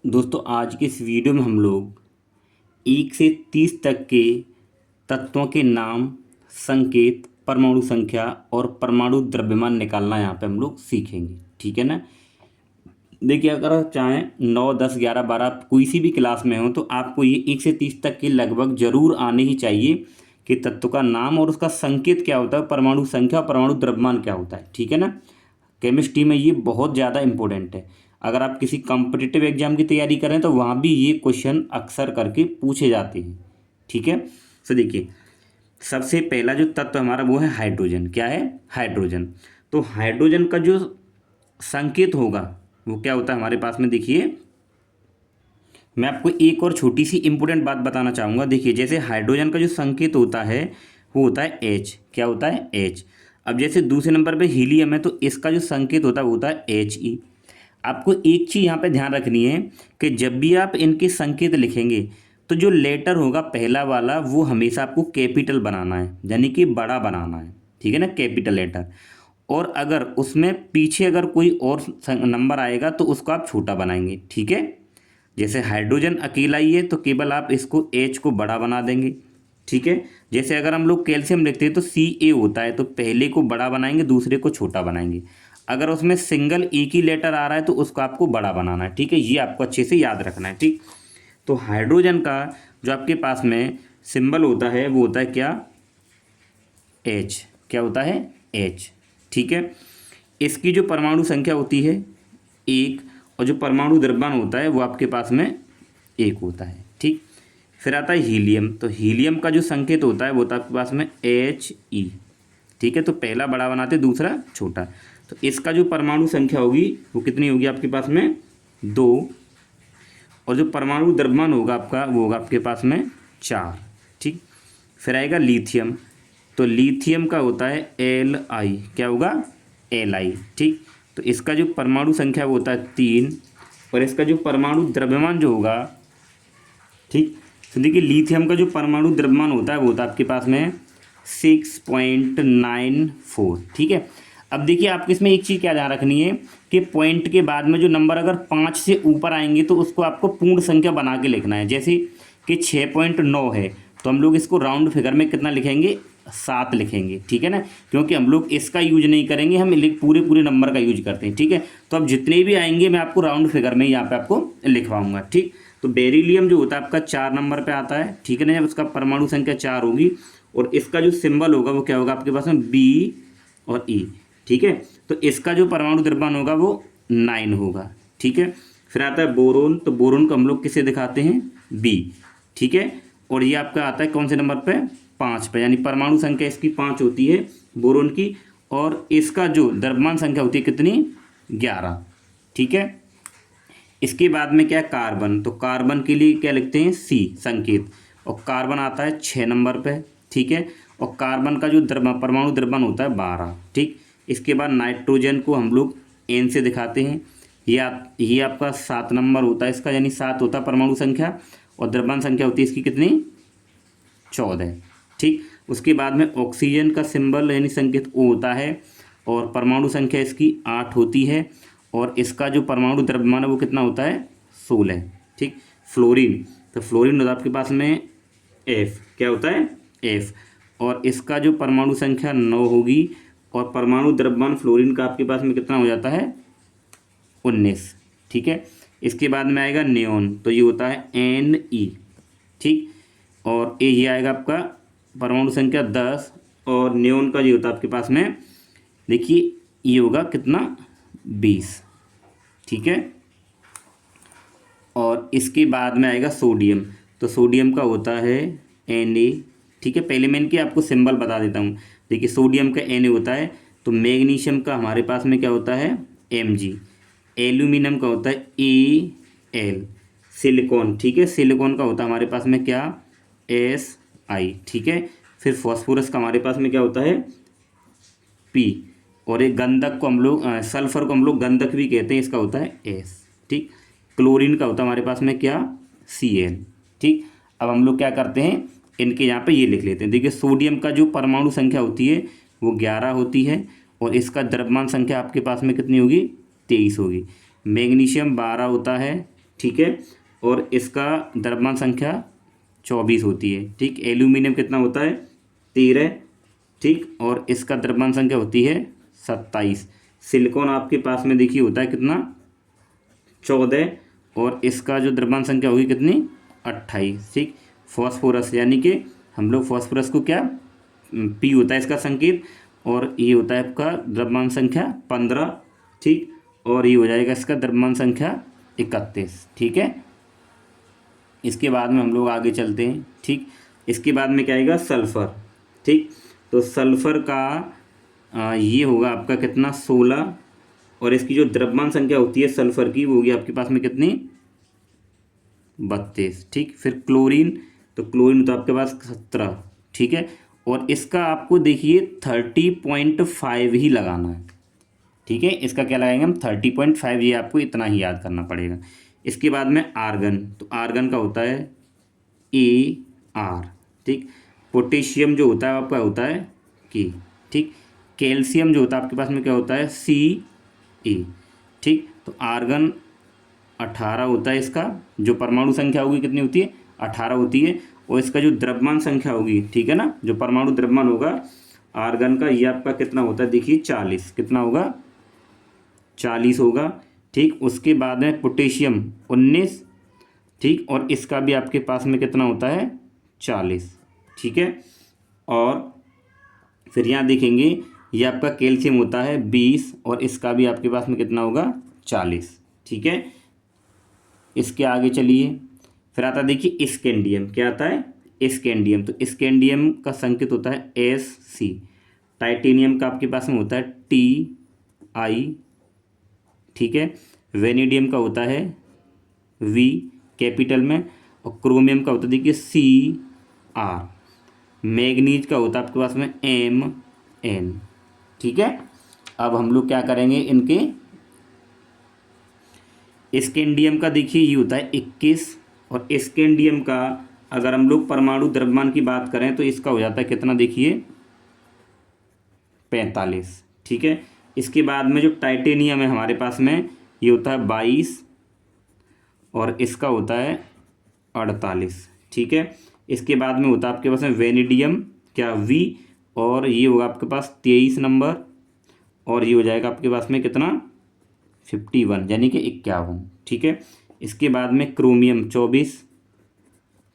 दोस्तों आज के इस वीडियो में हम लोग 1 से 30 तक के तत्वों के नाम, संकेत, परमाणु संख्या और परमाणु द्रव्यमान निकालना यहाँ पे हम लोग सीखेंगे। ठीक है ना। देखिए अगर आप चाहें 9, 10, 11, 12 कोई सी भी क्लास में हो तो आपको ये 1 से 30 तक के लगभग जरूर आने ही चाहिए कि तत्व का नाम और उसका संकेत क्या होता है, परमाणु संख्या, परमाणु द्रव्यमान क्या होता है। ठीक है ना। केमिस्ट्री में ये बहुत ज़्यादा इंपॉर्टेंट है। अगर आप किसी कॉम्पिटिटिव एग्जाम की तैयारी करें तो वहाँ भी ये क्वेश्चन अक्सर करके पूछे जाते हैं। ठीक है। तो देखिए सबसे पहला जो तत्व हमारा वो है हाइड्रोजन। क्या है? हाइड्रोजन। तो हाइड्रोजन का जो संकेत होगा वो क्या होता है हमारे पास में। देखिए मैं आपको एक और छोटी सी इंपॉर्टेंट बात बताना चाहूँगा। देखिए जैसे हाइड्रोजन का जो संकेत होता है वो होता है एच। क्या होता है? एच। अब जैसे दूसरे नंबर पे हीलियम है तो इसका जो संकेत होता है वो होता है एच ई। आपको एक चीज़ यहाँ पे ध्यान रखनी है कि जब भी आप इनके संकेत लिखेंगे तो जो लेटर होगा पहला वाला वो हमेशा आपको कैपिटल बनाना है, यानी कि बड़ा बनाना है। ठीक है ना, कैपिटल लेटर। और अगर उसमें पीछे अगर कोई और नंबर आएगा तो उसको आप छोटा बनाएंगे। ठीक है। जैसे हाइड्रोजन अकेला ही है तो केवल आप इसको एच को बड़ा बना देंगे। ठीक है। जैसे अगर हम लोग कैल्शियम लिखते हैं तो सी ए होता है तो पहले को बड़ा बनाएंगे, दूसरे को छोटा बनाएंगे। अगर उसमें सिंगल एक ही लेटर आ रहा है तो उसको आपको बड़ा बनाना है। ठीक है, ये आपको अच्छे से याद रखना है। ठीक। तो हाइड्रोजन का जो आपके पास में सिंबल होता है वो होता है क्या? एच। क्या होता है? एच। ठीक है। इसकी जो परमाणु संख्या होती है एक, और जो परमाणु द्रव्यमान होता है वो आपके पास में एक होता है। ठीक। फिर आता है हीलियम। तो हीलियम का जो संकेत होता है वो होता है आपके पास में एच ई। ठीक है। तो पहला बड़ा बनाते, दूसरा छोटा। तो इसका जो परमाणु संख्या होगी वो कितनी होगी आपके पास में? 2। और जो परमाणु द्रव्यमान होगा आपका वो होगा आपके पास में 4। ठीक। फिर आएगा लिथियम। तो लिथियम का होता है एल आई। क्या होगा? L I. ठीक। तो इसका जो परमाणु संख्या वो होता है 3। और इसका जो परमाणु द्रव्यमान जो होगा, ठीक, तो देखिए लिथियम का जो परमाणु द्रव्यमान होता है वो होता है आपके पास में 6.94। ठीक है। अब देखिए आपको इसमें एक चीज़ क्या ध्यान रखनी है कि पॉइंट के बाद में जो नंबर अगर 5 से ऊपर आएंगे तो उसको आपको पूर्ण संख्या बना के लिखना है। जैसे कि 6.9 है तो हम लोग इसको राउंड फिगर में कितना लिखेंगे? 7 लिखेंगे। ठीक है ना, क्योंकि हम लोग इसका यूज नहीं करेंगे, हम पूरे पूरे नंबर का यूज करते हैं। ठीक है। तो अब जितने भी आएंगे मैं आपको राउंड फिगर में यहाँ पे आपको लिखवाऊंगा। ठीक। तो बेरिलियम जो होता है आपका 4 नंबर पे आता है। ठीक है ना, जब उसका परमाणु संख्या 4 होगी और इसका जो सिंबल होगा वो क्या होगा आपके पास में? बी और ई। ठीक है। तो इसका जो परमाणु द्रव्यमान होगा वो 9 होगा। ठीक है। फिर आता है बोरोन। तो बोरोन को हम लोग किसे दिखाते हैं? बी। ठीक है। और ये आपका आता है कौन से नंबर पे? 5 पे, यानी परमाणु संख्या इसकी 5 होती है बोरोन की। और इसका जो द्रव्यमान संख्या होती है कितनी? 11। ठीक है। इसके बाद में क्या? कार्बन। तो कार्बन के लिए क्या लिखते हैं? सी संकेत। और कार्बन आता है 6 नंबर पे। ठीक है। और कार्बन का जो परमाणु द्रव्यमान होता है 12। ठीक। इसके बाद नाइट्रोजन को हम लोग एन से दिखाते हैं। ये आपका 7 नंबर होता है इसका, यानी 7 होता है परमाणु संख्या। और द्रव्यमान संख्या होती है इसकी कितनी? 14। ठीक। उसके बाद में ऑक्सीजन का सिंबल यानी संकेत ओ होता है और परमाणु संख्या इसकी 8 होती है। और इसका जो परमाणु द्रव्यमान है वो कितना होता है? 16। ठीक। फ्लोरीन। तो फ्लोरीन होता है आपके पास में एफ। क्या होता है? एफ। और इसका जो परमाणु संख्या 9 होगी और परमाणु द्रव्यमान फ्लोरीन का आपके पास में कितना हो जाता है? 19। ठीक है। इसके बाद में आएगा नियोन। तो ये होता है एन ई। ठीक। और ये आएगा आपका परमाणु संख्या 10। और नियोन का ये होता है आपके पास में, देखिए ये होगा कितना? 20। ठीक है। और इसके बाद में आएगा सोडियम। तो सोडियम का होता है Na। ठीक है। पहले मैं इनके आपको सिंबल बता देता हूँ। देखिए सोडियम का Na होता है। तो मैग्नीशियम का हमारे पास में क्या होता है? Mg। एल्यूमिनियम का होता है Al। सिलिकॉन, ठीक है, सिलिकॉन का होता है हमारे पास में क्या? Si। ठीक है। फिर फॉस्फोरस का हमारे पास में क्या होता है? P। और एक गंधक को हम लोग सल्फर को हम लोग गंधक भी कहते हैं, इसका होता है S। ठीक। क्लोरीन का होता है हमारे पास में क्या? Cl। ठीक। अब हम लोग क्या करते हैं, इनके यहाँ पे ये लिख लेते हैं। देखिए सोडियम का जो परमाणु संख्या होती है वो 11 होती है और इसका द्रव्यमान संख्या आपके पास में कितनी होगी? 23 होगी। मैग्नीशियम 12 होता है ठीक है, और इसका द्रव्यमान संख्या 24 होती है। ठीक, एल्यूमिनियम कितना होता है 13। ठीक, और इसका द्रव्यमान संख्या होती है 27। सिलिकॉन आपके पास में देखिए होता है कितना 14, और इसका जो द्रव्यमान संख्या होगी कितनी 28। ठीक, फॉस्फोरस यानी कि हम लोग फॉस्फोरस को क्या पी होता है इसका संकेत, और ये होता है आपका द्रव्यमान संख्या 15। ठीक, और ये हो जाएगा इसका द्रव्यमान संख्या 31। ठीक है, इसके बाद में हम लोग आगे चलते हैं। ठीक, इसके बाद में क्या आएगा सल्फ़र। ठीक, तो सल्फ़र का ये होगा आपका कितना 16, और इसकी जो द्रव्यमान संख्या होती है सल्फ़र की वो होगी आपके पास में कितनी 32। ठीक, फिर क्लोरीन, तो क्लोरीन तो आपके पास 17। ठीक है, और इसका आपको देखिए 30.5 ही लगाना है। ठीक है, इसका क्या लगाएंगे हम 30.5, ये आपको इतना ही याद करना पड़ेगा। इसके बाद में आर्गन, तो आर्गन का होता है AR। ठीक, पोटेशियम जो होता है आपका होता है K। ठीक, कैल्शियम जो होता है आपके पास में क्या होता है CA। ठीक, तो आर्गन 18 होता है इसका, जो परमाणु संख्या होगी कितनी होती है 18 होती है, और इसका जो द्रव्यमान संख्या होगी, ठीक है ना, जो परमाणु द्रव्यमान होगा आर्गन का, ये आपका कितना होता है देखिए 40। कितना होगा 40 होगा। ठीक, उसके बाद में पोटेशियम 19। ठीक, और इसका भी आपके पास में कितना होता है 40। ठीक है, और फिर यहाँ देखेंगे ये आपका कैल्शियम होता है 20, और इसका भी आपके पास में कितना होगा 40। ठीक है, इसके आगे चलिए, फिर आता है देखिए स्कैंडियम। क्या आता है स्कैंडियम, तो स्कैंडियम का संकेत होता है SC। टाइटेनियम का आपके पास में होता है TI। ठीक है, वेनेडियम का होता है V कैपिटल में, और क्रोमियम का होता है देखिए CR। मैग्नीज का होता है आपके पास में MN। ठीक है, अब हम लोग क्या करेंगे इनके स्कैंडियम का देखिए ये होता है 21, और स्कैंडियम का अगर हम लोग परमाणु द्रव्यमान की बात करें तो इसका हो जाता है कितना देखिए 45। ठीक है, इसके बाद में जो टाइटेनियम है हमारे पास में ये होता है 22, और इसका होता है 48। ठीक है, इसके बाद में होता है आपके पास में वेनेडियम क्या V, और ये होगा आपके पास 23 नंबर, और ये हो जाएगा आपके पास में कितना 51 यानी कि 51। ठीक है, इसके बाद में क्रोमियम 24।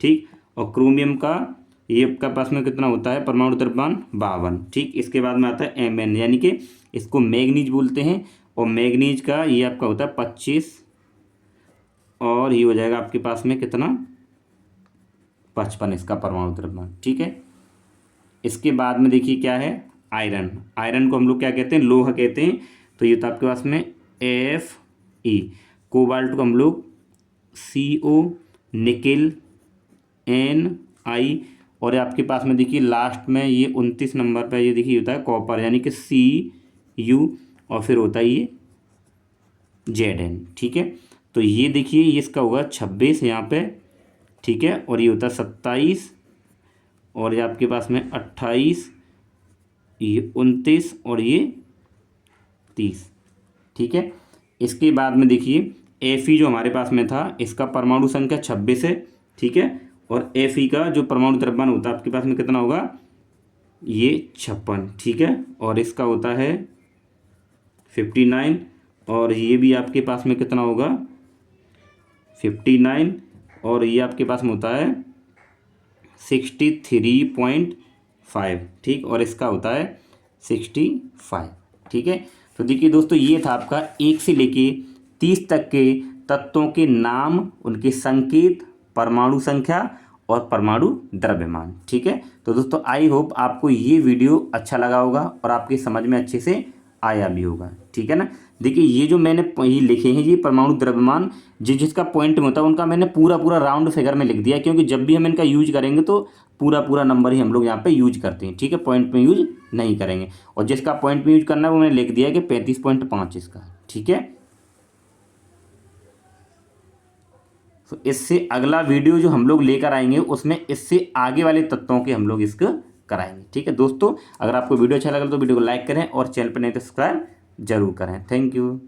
ठीक, और क्रोमियम का ये आपका पास में कितना होता है परमाणु द्रव्यमान 52। ठीक, इसके बाद में आता है MN यानी कि इसको मैग्नीज बोलते हैं, और मैग्नीज का ये आपका होता है 25, और ये हो जाएगा आपके पास में कितना 55 इसका परमाणु द्रव्यमान। ठीक है, इसके बाद में देखिए क्या है आयरन। आयरन को हम लोग क्या कहते हैं लोहा कहते हैं, तो ये तो आपके पास में Fe। कोबाल्ट को हम लोग CO, निकिल Ni, और आपके पास में देखिए लास्ट में ये 29 नंबर पे ये देखिए होता है कॉपर यानी कि Cu, और फिर होता है ये Zn। ठीक है, तो ये देखिए ये इसका होगा 26 यहाँ पे। ठीक है, और ये होता है 27, और ये आपके पास में 28, ये 29, और ये 30। ठीक है, इसके बाद में देखिए Fe जो हमारे पास में था इसका परमाणु संख्या 26 है। ठीक है, और Fe का जो परमाणु द्रव्यमान होता है आपके पास में कितना होगा ये 56। ठीक है, और इसका होता है 59, और ये भी आपके पास में कितना होगा 59, और ये आपके पास में होता है 63.5। ठीक, और इसका होता है 65। ठीक है, तो देखिए दोस्तों ये था आपका 1 से लेके 30 तक के तत्वों के नाम, उनके संकेत, परमाणु संख्या और परमाणु द्रव्यमान। ठीक है, तो दोस्तों आई होप आपको ये वीडियो अच्छा लगा होगा और आपकी समझ में अच्छे से आया भी होगा। ठीक है ना, देखिए ये जो मैंने ये लिखे हैं ये परमाणु द्रव्यमान जिसका पॉइंट में होता है उनका मैंने पूरा राउंड फिगर में लिख दिया, क्योंकि जब भी हम इनका यूज करेंगे तो पूरा नंबर ही हम लोग यहाँ पे यूज करते हैं। ठीक है, पॉइंट में यूज नहीं करेंगे, और जिसका पॉइंट में यूज करना है वो मैंने लिख दिया है कि 35.5 इसका। ठीक है, तो इससे अगला वीडियो जो हम लोग लेकर आएंगे उसमें इससे आगे वाले तत्वों के हम लोग इसको कराएंगे। ठीक है दोस्तों, अगर आपको वीडियो अच्छा लगा तो वीडियो को लाइक करें और चैनल पर नहीं तो सब्सक्राइब जरूर करें। Thank you.